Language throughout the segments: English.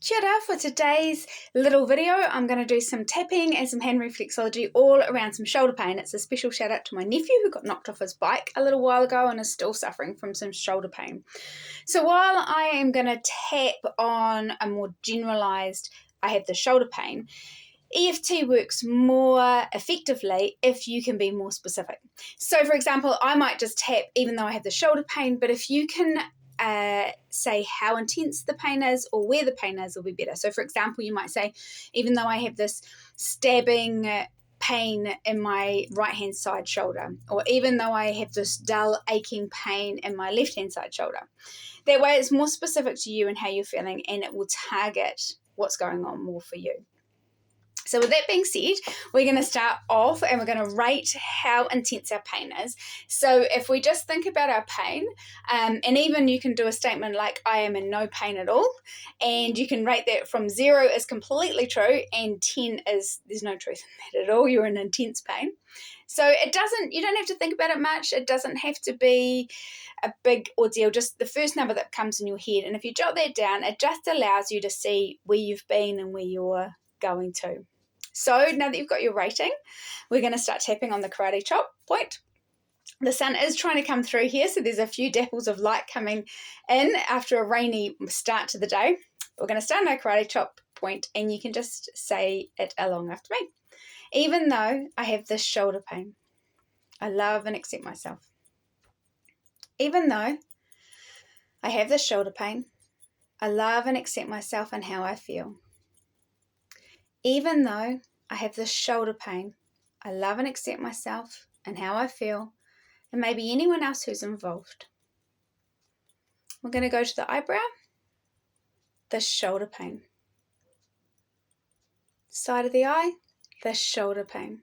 Kia ora. For today's little video, I'm going to do some tapping and some hand reflexology all around some shoulder pain. It's a special shout out to my nephew who got knocked off his bike a little while ago and is still suffering from some shoulder pain. So while I am going to tap on a more generalized, I have the shoulder pain, EFT works more effectively if you can be more specific. So for example, I might just tap even though I have the shoulder pain, but if you can say how intense the pain is or where the pain is will be better. So for example, you might say, even though I have this stabbing pain in my right hand side shoulder, or even though I have this dull aching pain in my left hand side shoulder. That way it's more specific to you and how you're feeling, and it will target what's going on more for you. So with that being said, we're going to start off and we're going to rate how intense our pain is. So if we just think about our pain, and even you can do a statement like, I am in no pain at all, and you can rate that from 0 is completely true and 10 is there's no truth in that at all, you're in intense pain. So you don't have to think about it much, it doesn't have to be a big ordeal, just the first number that comes in your head. And if you jot that down, it just allows you to see where you've been and where you're going to. So now that you've got your rating, we're going to start tapping on the karate chop point. The sun is trying to come through here, so there's a few dapples of light coming in after a rainy start to the day. We're going to start on our karate chop point, and you can just say it along after me. Even though I have this shoulder pain, I love and accept myself. Even though I have this shoulder pain, I love and accept myself and how I feel. Even though I have this shoulder pain, I love and accept myself and how I feel, and maybe anyone else who's involved. We're going to go to the eyebrow, the shoulder pain. Side of the eye, the shoulder pain.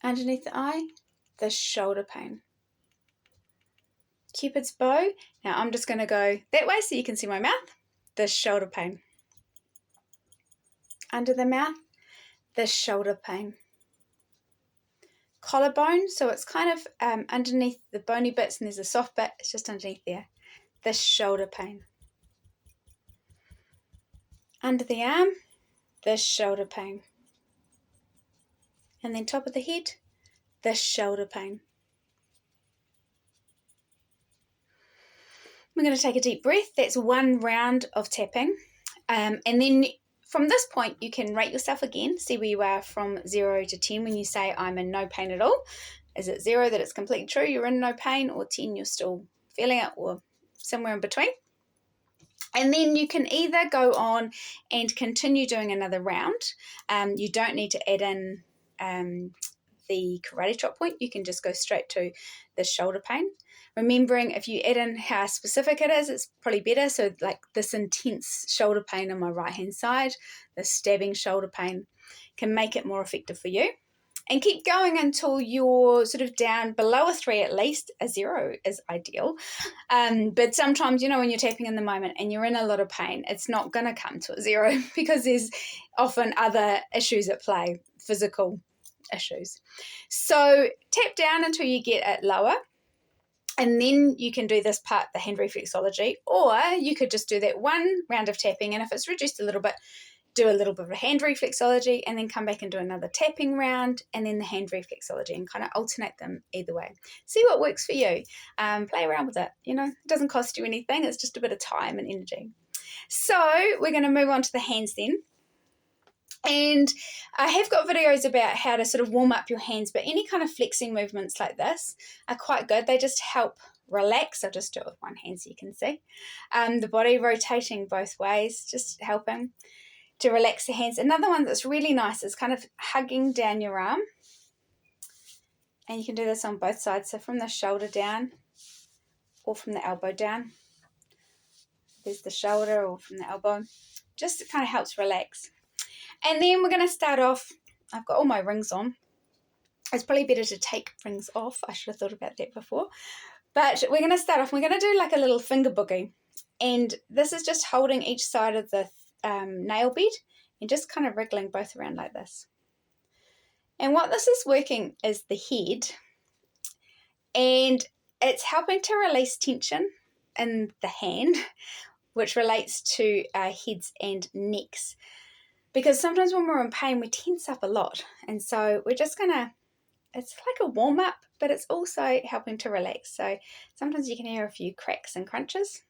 Underneath the eye, the shoulder pain. Cupid's bow. Now I'm just going to go that way so you can see my mouth, the shoulder pain. Under the mouth, the shoulder pain. Collarbone, so it's kind of underneath the bony bits and there's a soft bit, it's just underneath there. The shoulder pain. Under the arm, the shoulder pain. And then top of the head, the shoulder pain. We're going to take a deep breath. That's one round of tapping. And then from this point, you can rate yourself again, see where you are from 0 to 10 when you say I'm in no pain at all. Is it 0 that it's completely true, you're in no pain, or 10 you're still feeling it, or somewhere in between? And then you can either go on and continue doing another round. You don't need to add in the karate chop point. You can just go straight to the shoulder pain. Remembering if you add in how specific it is, it's probably better. So like this intense shoulder pain on my right hand side, the stabbing shoulder pain can make it more effective for you. And keep going until you're sort of down below a 3 at least. A 0 is ideal. But sometimes, when you're tapping in the moment and you're in a lot of pain, it's not going to come to a 0 because there's often other issues at play, physical issues. So tap down until you get it lower. And then you can do this part, the hand reflexology, or you could just do that one round of tapping. And if it's reduced a little bit, do a little bit of a hand reflexology and then come back and do another tapping round and then the hand reflexology and kind of alternate them either way. See what works for you. Play around with it. It doesn't cost you anything. It's just a bit of time and energy. So we're going to move on to the hands then. And I have got videos about how to sort of warm up your hands, but any kind of flexing movements like this are quite good. They just help relax. I'll just do it with one hand so you can see. The body rotating both ways, just helping to relax the hands. Another one that's really nice is kind of hugging down your arm. And you can do this on both sides. So from the shoulder down or from the elbow down. There's the shoulder or from the elbow. Just it kind of helps relax. And then we're going to start off, I've got all my rings on. It's probably better to take rings off. I should have thought about that before. But we're going to start off, we're going to do like a little finger boogie. And this is just holding each side of the nail bed and just kind of wriggling both around like this. And what this is working is the head. And it's helping to release tension in the hand which relates to our heads and necks. Because sometimes when we're in pain, we tense up a lot. And so we're just gonna, it's like a warm up, but it's also helping to relax. So sometimes you can hear a few cracks and crunches.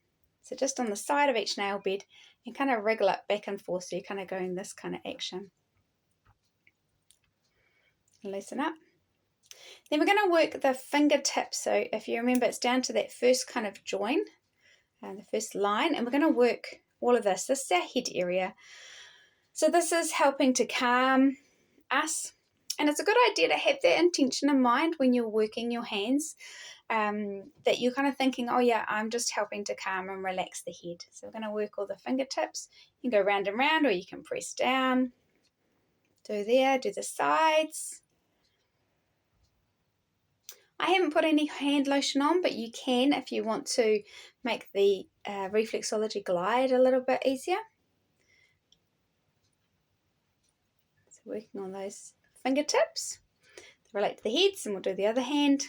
So just on the side of each nail bed and kind of wriggle it back and forth. So you're kind of going this kind of action. Loosen up. Then we're going to work the fingertips. So if you remember, it's down to that first kind of join, the first line, and we're going to work all of this. This is our head area. So this is helping to calm us. And it's a good idea to have that intention in mind when you're working your hands, that you're kind of thinking, oh yeah, I'm just helping to calm and relax the head. So we're going to work all the fingertips. You can go round and round, or you can press down. Do there, do the sides. I haven't put any hand lotion on, but you can if you want to make the reflexology glide a little bit easier. So working on those fingertips, relate to the heads, and we'll do the other hand.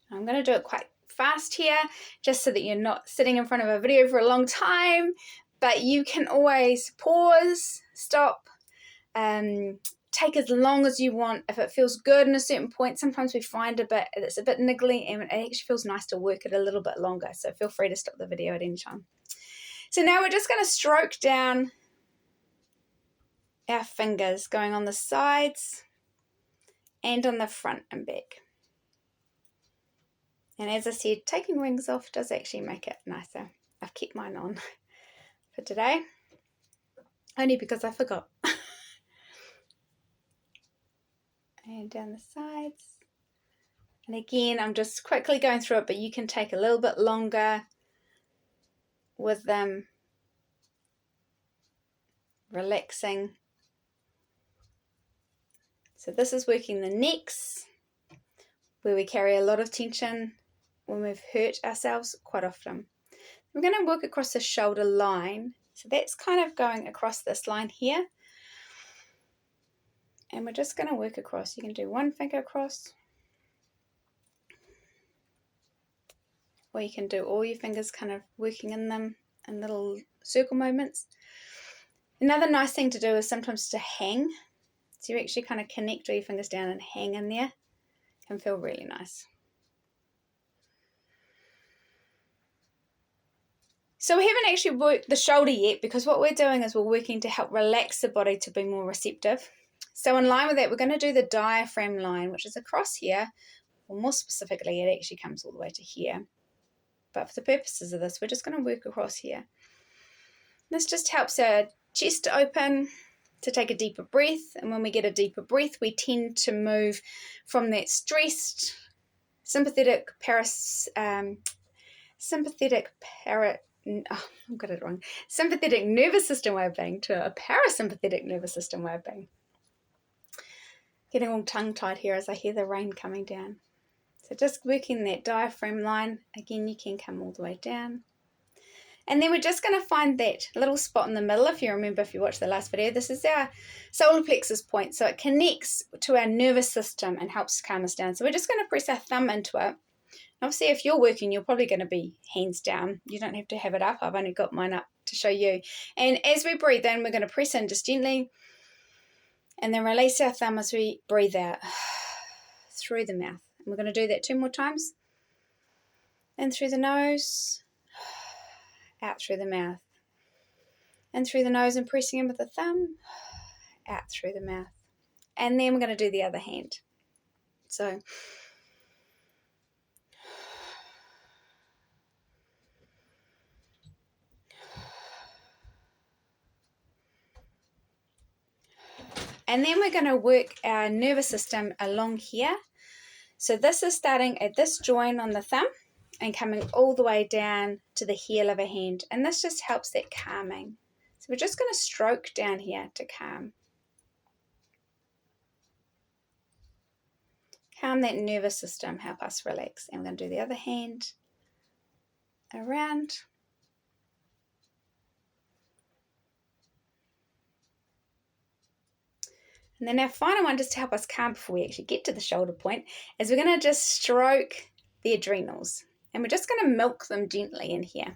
I'm going to do it quite fast here, just so that you're not sitting in front of a video for a long time, but you can always pause, stop, take as long as you want. If it feels good in a certain point, sometimes we find it's a bit niggly, and it actually feels nice to work it a little bit longer, so feel free to stop the video at any time. So now we're just going to stroke down our fingers, going on the sides and on the front and back. And as I said, taking rings off does actually make it nicer. I've kept mine on for today, only because I forgot. And down the sides. And again, I'm just quickly going through it, but you can take a little bit longer with them, relaxing. So this is working the necks, where we carry a lot of tension when we've hurt ourselves quite often. We're going to work across the shoulder line. So that's kind of going across this line here. And we're just going to work across. You can do one finger across, or you can do all your fingers kind of working in them in little circle movements. Another nice thing to do is sometimes to hang. So you actually kind of connect all your fingers down and hang in there. It can feel really nice. So we haven't actually worked the shoulder yet, because what we're doing is we're working to help relax the body to be more receptive. So in line with that, we're going to do the diaphragm line, which is across here. Or more specifically, it actually comes all the way to here. But for the purposes of this, we're just going to work across here. This just helps our chest to open, to take a deeper breath. And when we get a deeper breath, we tend to move from that stressed, sympathetic nervous system way of being to a parasympathetic nervous system way of being. Getting all tongue-tied here as I hear the rain coming down. So just working that diaphragm line. Again, you can come all the way down. And then we're just going to find that little spot in the middle. If you remember, if you watched the last video, this is our solar plexus point. So it connects to our nervous system and helps calm us down. So we're just going to press our thumb into it. Obviously, if you're working, you're probably going to be hands down. You don't have to have it up. I've only got mine up to show you. And as we breathe in, we're going to press in just gently. And then release our thumb as we breathe out through the mouth. And we're going to do that 2 more times. In through the nose, out through the mouth. In through the nose and pressing in with the thumb, out through the mouth. And then we're going to do the other hand. So, and then we're going to work our nervous system along here. So this is starting at this joint on the thumb and coming all the way down to the heel of a hand. And this just helps that calming. So we're just going to stroke down here to calm. Calm that nervous system, help us relax. And we're going to do the other hand around. And then our final one, just to help us calm before we actually get to the shoulder point, is we're going to just stroke the adrenals. And we're just going to milk them gently in here.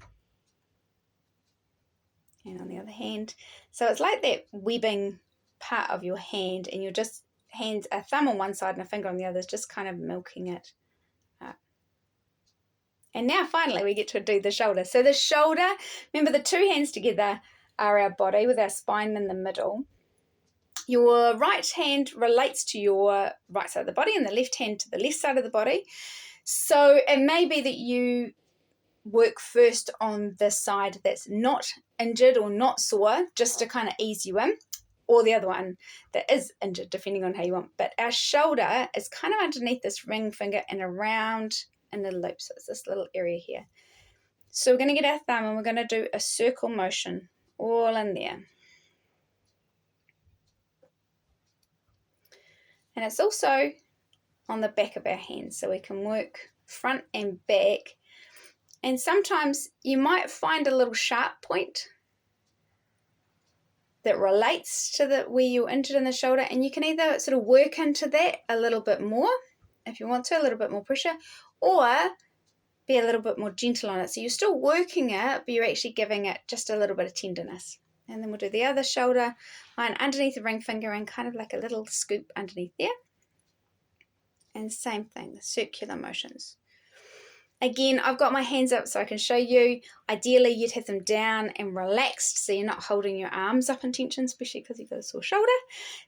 And on the other hand, so it's like that webbing part of your hand, and you're just a thumb on one side and a finger on the other, just kind of milking it up. And now finally we get to do the shoulder. So the shoulder, remember the two hands together are our body with our spine in the middle. Your right hand relates to your right side of the body and the left hand to the left side of the body. So it may be that you work first on the side that's not injured or not sore, just to kind of ease you in, or the other one that is injured, depending on how you want. But our shoulder is kind of underneath this ring finger and around in the loop. So it's this little area here. So we're going to get our thumb and we're going to do a circle motion all in there. And it's also on the back of our hands, so we can work front and back. And sometimes you might find a little sharp point that relates to where you're injured in the shoulder, and you can either sort of work into that a little bit more if you want to, a little bit more pressure, or be a little bit more gentle on it. So you're still working it, but you're actually giving it just a little bit of tenderness. And then we'll do the other shoulder line underneath the ring finger and kind of like a little scoop underneath there. And same thing, the circular motions. Again, I've got my hands up so I can show you. Ideally, you'd have them down and relaxed so you're not holding your arms up in tension, especially because you've got a sore shoulder.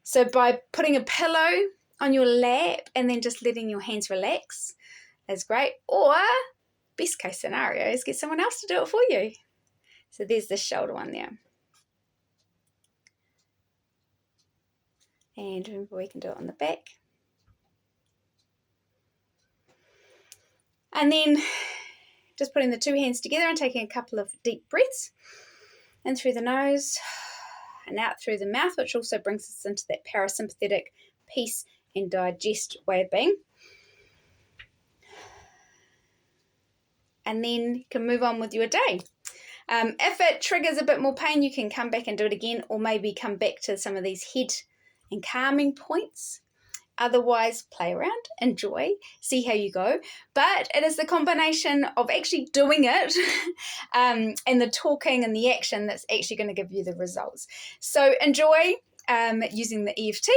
So by putting a pillow on your lap and then just letting your hands relax is great. Or, best case scenario, is get someone else to do it for you. So there's the shoulder one there. And remember, we can do it on the back. And then just putting the two hands together and taking a couple of deep breaths in through the nose and out through the mouth, which also brings us into that parasympathetic peace and digest way of being. And then you can move on with your day. If it triggers a bit more pain, you can come back and do it again, or maybe come back to some of these head and calming points. Otherwise, play around, enjoy, see how you go. But it is the combination of actually doing it and the talking and the action that's actually going to give you the results. So enjoy using the EFT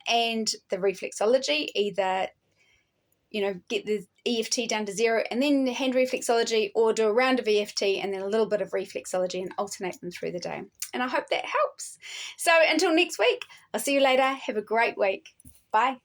and the reflexology. Either, get the EFT down to 0 and then hand reflexology, or do a round of EFT and then a little bit of reflexology and alternate them through the day. And I hope that helps. So until next week, I'll see you later. Have a great week. Bye.